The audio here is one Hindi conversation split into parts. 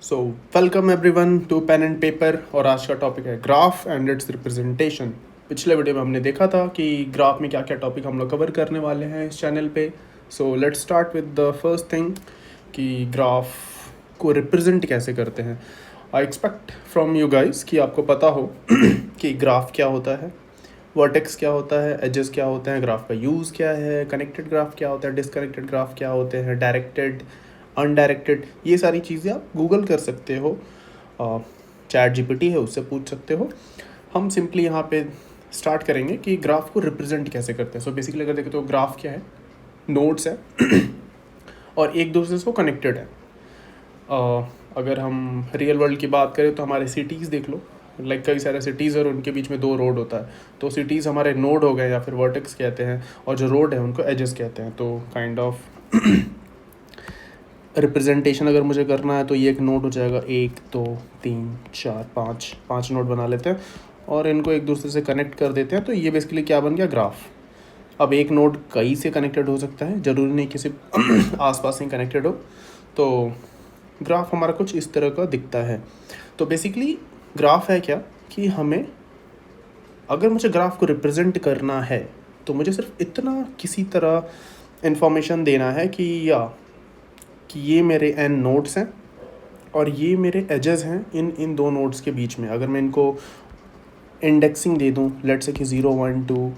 So welcome everyone to pen and paper. और आज का टॉपिक है ग्राफ एंड इट्स रिप्रेजेंटेशन। पिछले वीडियो में हमने देखा था कि ग्राफ में क्या क्या टॉपिक हम लोग कवर करने वाले हैं इस चैनल पे। So let's start with the first thing कि ग्राफ को रिप्रेजेंट कैसे करते हैं। I expect from you guys कि आपको पता हो कि ग्राफ क्या होता है, वर्टेक्स क्या होता है, एजेस क्या होते हैं, ग्राफ का यूज़ क्या है, कनेक्टेड ग्राफ क्या होता है, डिसकनेक्टेड ग्राफ क्या होते हैं, डायरेक्टेड, अनडायरेक्टेड, ये सारी चीज़ें आप गूगल कर सकते हो। चैट जीपीटी है उससे पूछ सकते हो। हम सिंपली यहाँ पे स्टार्ट करेंगे कि ग्राफ को रिप्रेजेंट कैसे करते हैं। सो बेसिकली अगर देखें तो ग्राफ क्या है, नोड्स है और एक दूसरे से वो कनेक्टेड है। अगर हम रियल वर्ल्ड की बात करें तो हमारे सिटीज़ देख लो, लाइक कई सारे सिटीज़ और उनके बीच में दो रोड होता है, तो सिटीज़ हमारे नोड हो गए या फिर वर्टेक्स कहते हैं, और जो रोड है उनको एजेस कहते हैं। तो काइंड ऑफ रिप्रेजेंटेशन अगर मुझे करना है तो ये एक नोड हो जाएगा, 1 2 3 4 5 5 नोड बना लेते हैं और इनको एक दूसरे से कनेक्ट कर देते हैं। तो ये बेसिकली क्या बन गया, ग्राफ। अब एक नोड कई से कनेक्टेड हो सकता है, ज़रूरी नहीं किसी आसपास ही कनेक्टेड हो। तो ग्राफ हमारा कुछ इस तरह का दिखता है। तो बेसिकली ग्राफ है क्या कि हमें, अगर मुझे ग्राफ को रिप्रेजेंट करना है तो मुझे सिर्फ इतना किसी तरह इन्फॉर्मेशन देना है कि ये मेरे एन नोड्स हैं और ये मेरे एजेस हैं इन इन दो नोड्स के बीच में। अगर मैं इनको इंडेक्सिंग दे दूँ, लेट्स से कि 0 1 2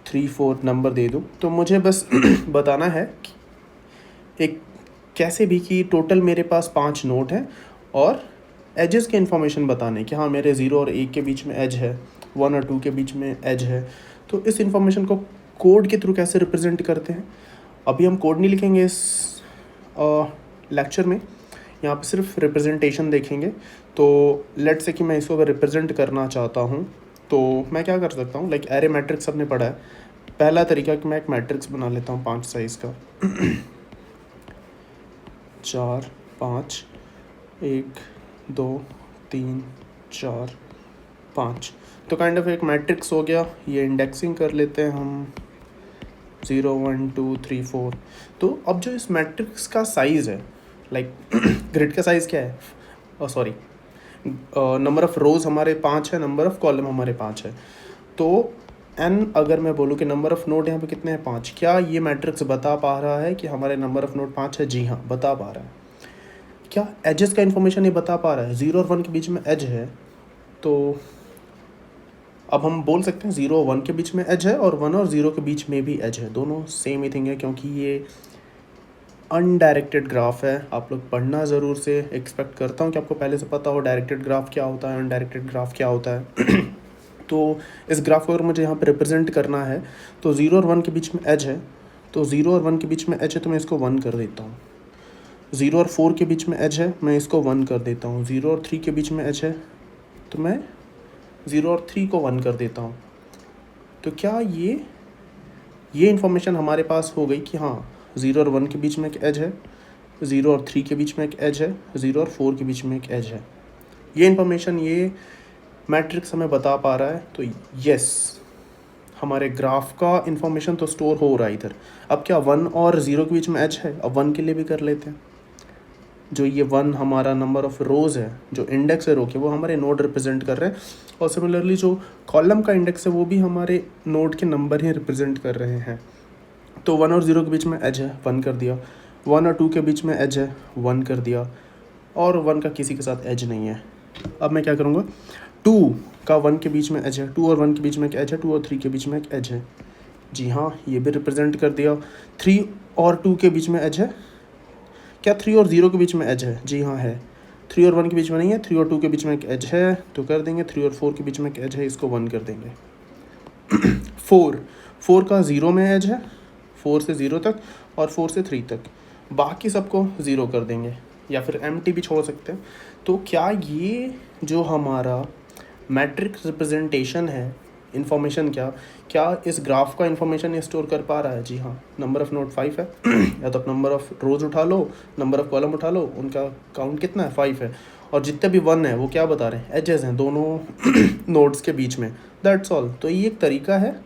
3 4 नंबर दे दूँ, तो मुझे बस बताना है कि एक कैसे भी कि टोटल मेरे पास 5 नोड हैं और एजेस के इन्फॉर्मेशन बताने कि हाँ मेरे 0 और 1 के बीच में एज है, 1 और 2 के बीच में एज है। तो इस इन्फॉर्मेशन को कोड के थ्रू कैसे रिप्रेजेंट करते हैं, अभी हम कोड नहीं लिखेंगे इस लेक्चर में, यहाँ पे सिर्फ रिप्रेजेंटेशन देखेंगे। तो लेट्स से कि मैं इसको अगर रिप्रेजेंट करना चाहता हूँ तो मैं क्या कर सकता हूँ, लाइक एरे मैट्रिक्स हमने पढ़ा है। पहला तरीका कि मैं एक मैट्रिक्स बना लेता हूँ 5 साइज़ का 4 5 1 2 3 4 5। तो काइंड ऑफ एक मैट्रिक्स हो गया। ये इंडेक्सिंग कर लेते हैं हम 0 1 2 3 4। तो अब जो इस मैट्रिक्स का साइज़ है, लाइक ग्रिड का साइज़ क्या है, सॉरी, नंबर ऑफ़ रोज़ हमारे 5 है, नंबर ऑफ़ कॉलम हमारे 5 है। तो एन अगर मैं बोलूँ कि नंबर ऑफ़ नोड यहाँ पे कितने हैं, 5, क्या ये मैट्रिक्स बता पा रहा है कि हमारे नंबर ऑफ़ नोड 5 है? जी हाँ, बता पा रहा है। क्या एजेस का इन्फॉर्मेशन ये बता पा रहा है? 0 और 1 के बीच में एज है, तो अब हम बोल सकते हैं 0 और 1 के बीच में एज है और 1 और 0 के बीच में भी एज है, दोनों सेम ही थिंग है, क्योंकि ये अनडायरेक्टेड ग्राफ है। आप लोग पढ़ना ज़रूर से, एक्सपेक्ट करता हूँ कि आपको पहले से पता हो डायरेक्टेड ग्राफ क्या होता है, अनडायरेक्टेड ग्राफ क्या होता है। तो इस ग्राफ को अगर मुझे यहाँ पे रिप्रेजेंट करना है तो 0 और 1 के बीच में एज है, तो 0 और 1 के बीच में एज है तो मैं इसको 1 कर देता हूँ। 0 और 4 के बीच में एज है, मैं इसको 1 कर देता हूँ। 0 और 3 के बीच में एज है तो मैं 0 और 3 को 1 कर देता हूँ। तो क्या ये इन्फॉर्मेशन हमारे पास हो गई कि हाँ 0 और 1 के बीच में एक एज है, 0 और 3 के बीच में एक एज है, 0 और 4 के बीच में एक एज है। ये इन्फॉर्मेशन ये मैट्रिक्स हमें बता पा रहा है। तो यस, हमारे ग्राफ का इन्फॉर्मेशन तो स्टोर हो रहा है इधर। अब क्या 1 और 0 के बीच में एज है, अब 1 के लिए भी कर लेते हैं। जो ये 1 हमारा नंबर ऑफ़ रोज़ है, जो इंडेक्स है रो के, वो हमारे नोड रिप्रेजेंट कर रहे हैं। और सिमिलरली जो कॉलम का इंडेक्स है वो भी हमारे नोड के नंबर ही रिप्रेजेंट कर रहे हैं। तो 1 और 0 के बीच में एज है, 1 कर दिया। 1 और 2 के बीच में एज है, 1 कर दिया। और 1 का किसी के साथ एज नहीं है। अब मैं क्या करूँगा, 2 का 1 के बीच में एज है, 2 और 1 के बीच में एक एज है, 2 और 3 के बीच में एक एज है। जी हाँ, ये भी रिप्रेजेंट कर दिया। 3 और 2 के बीच में एज है, क्या 3 और 0 के बीच में एज है? जी हाँ है। 3 और 1 के बीच में नहीं है, 3 और 2 के बीच में एक एज है तो कर देंगे। 3 और 4 के बीच में एक एज है, इसको 1 कर देंगे। 4 का 0 में एज है, 4 से 0 तक और 4 से 3 तक, बाकी सबको 0 कर देंगे या फिर एम्प्टी भी छोड़ सकते हैं। तो क्या ये जो हमारा मैट्रिक्स रिप्रेजेंटेशन है, इन्फॉर्मेशन क्या इस ग्राफ का इन्फॉर्मेशन ये स्टोर कर पा रहा है? जी हाँ। नंबर ऑफ़ नोड 5 है या तो नंबर ऑफ़ रोज़ उठा लो, नंबर ऑफ़ कॉलम उठा लो, उनका काउंट कितना है, 5 है। और जितने भी 1 है वो क्या बता रहे हैं, एजेस हैं दोनों नोड्स के बीच में। That's all. तो ये एक तरीका है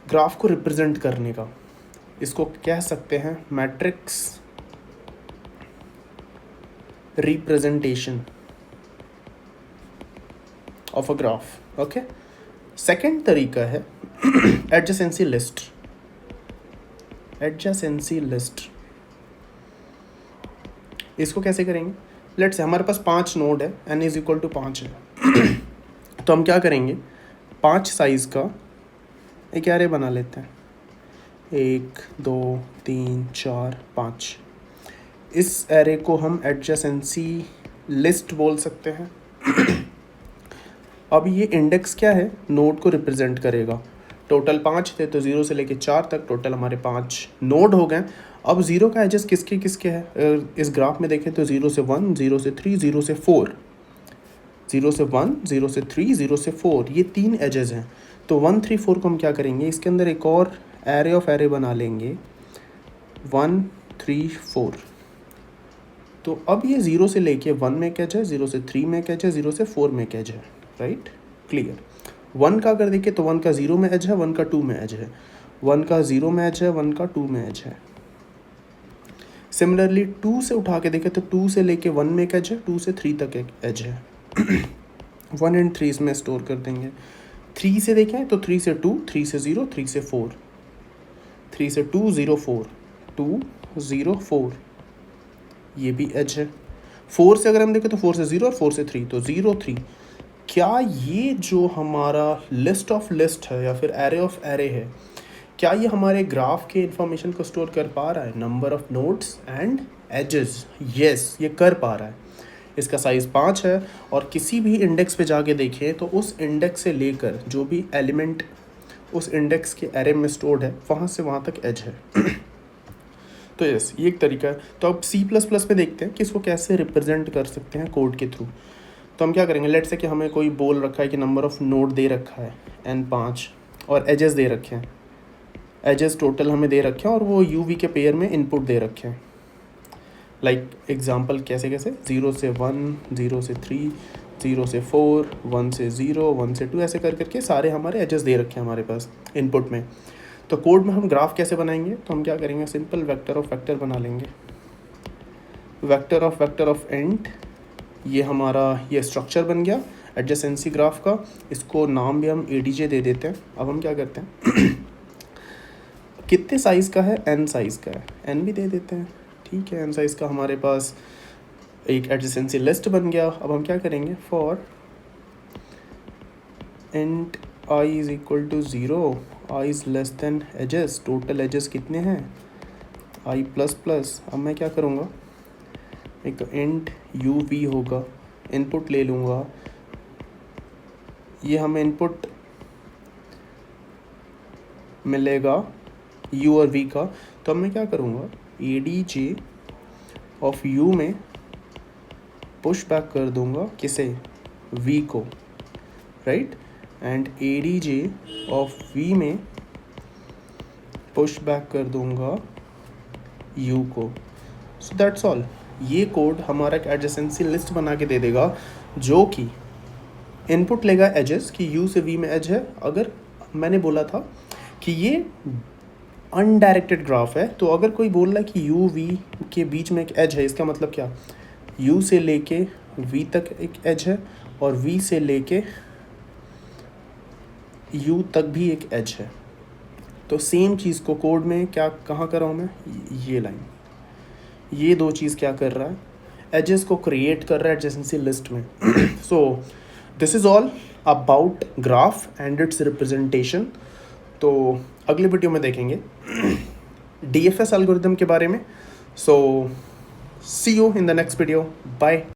ग्राफ को रिप्रेजेंट करने का। इसको कह सकते हैं matrix representation of a graph. Okay. Second तरीका है adjacency list. adjacency list इसको कैसे करेंगे? लेट्स से हमारे पास 5 नोड है, n इज इक्वल टू 5 है तो हम क्या करेंगे, 5 साइज का एक एरे बना लेते हैं, 1 2 3 4 5। इस एरे को हम एडजेसेंसी लिस्ट बोल सकते हैं। अब ये इंडेक्स क्या है, नोड को रिप्रेजेंट करेगा। टोटल 5 थे तो 0 से लेके 4 तक टोटल हमारे 5 नोड हो गए। अब 0 का एजेस किसके किसके है, इस ग्राफ में देखें तो 0 से 1, 0 से 3, 0 से 4, 0 से 1, 0 से 3, 0 से 4, ये 3 एजेस हैं। तो 1 3 4 को हम क्या करेंगे, इसके अंदर एक और एरे ऑफ एरे बना लेंगे, 1 3 4। तो अब ये 0 से लेके 1 में एक एज है, 0 से 3 में एक एज है, 0 से 4 में एक एज है, राइट, क्लियर। 1 का अगर देखें तो 1 का 0 में एज है, 1 का 2 में एज है, 1 का 0 में एज है, 1 का 2 में एज है। सिमिलरली 2 से उठा के देखें तो 2 से लेके 1 में एक एज है, 2 से 3 तक एक एज है। 1 एंड 3 इसमें स्टोर कर देंगे। 3 से देखें तो 3 से 2, 3 से 0, 3 से 4, 3 से 2 0 4, 2 0 4, ये भी एज है। 4 से अगर हम देखें तो 4 से 0 और 4 से 3 तो 0 3। क्या ये जो हमारा लिस्ट ऑफ लिस्ट है या फिर एरे ऑफ एरे है, क्या ये हमारे ग्राफ के इंफॉर्मेशन को स्टोर कर पा रहा है, number of nodes and edges? Yes, ये कर पा रहा है। इसका साइज़ 5 है और किसी भी इंडेक्स पे जाके देखें तो उस इंडेक्स से लेकर जो भी एलिमेंट उस इंडेक्स के एरे में स्टोर्ड है वहाँ से वहाँ तक एज है। तो यस, ये एक तरीका है। तो अब C++ में देखते हैं कि इसको कैसे रिप्रेजेंट कर सकते हैं कोड के थ्रू। तो हम क्या करेंगे, लेट्स से कि हमें कोई बोल रखा है कि नंबर ऑफ नोड दे रखा है n5 और एजेस दे रखे हैं, एजेस टोटल हमें दे रखे हैं और वो UV के पेयर में इनपुट दे रखे हैं। लाइक एग्जांपल कैसे कैसे, 0 से 1, 0 से 3, 0 से 4, 1 से 0, 1 से 2, ऐसे कर करके सारे हमारे एजेस दे रखे हैं हमारे पास इनपुट में। तो कोड में हम ग्राफ कैसे बनाएंगे, तो हम क्या करेंगे, सिंपल वेक्टर ऑफ वेक्टर बना लेंगे। वेक्टर ऑफ एंड, ये हमारा ये स्ट्रक्चर बन गया एडजेसेंसी ग्राफ का। इसको नाम भी हम ADJ दे देते हैं। अब हम क्या करते हैं कितने साइज़ का है, n साइज़ का है, n भी दे देते हैं, ठीक है। n साइज़ का हमारे पास एक एडजेसेंसी लिस्ट बन गया। अब हम क्या करेंगे, for int I is equal to 0, I is less than edges, total edges कितने हैं I प्लस प्लस। अब मैं क्या करूँगा, एक तो int UV होगा, इनपुट ले लूँगा, ये हमें इनपुट मिलेगा U और V का। तो अब मैं क्या करूँगा, ADJ ऑफ U में पुश बैक कर दूँगा किसे, V को, right, and ADJ of V में पुश बैक कर दूँगा U को। So that's all. ये कोड हमारा एक एडजेसेंसी लिस्ट बना के दे देगा जो कि इनपुट लेगा एजेस कि U से V में एज है। अगर मैंने बोला था कि ये अनडायरेक्टेड ग्राफ है, तो अगर कोई बोल रहा है कि U V के बीच में एक एज है, इसका मतलब क्या, U से लेके V तक एक एज है और V से लेके U तक भी एक एज है। तो सेम चीज़ को कोड में क्या कहाँ कर रहा हूँ मैं, ये लाइन, ये दो चीज़ क्या कर रहा है, एजेस को क्रिएट कर रहा है एडजेसेंसी लिस्ट में। So this is all about graph and its representation. तो अगले वीडियो में देखेंगे DFS एल्गोरिथम के बारे में। So see you in the next video, bye.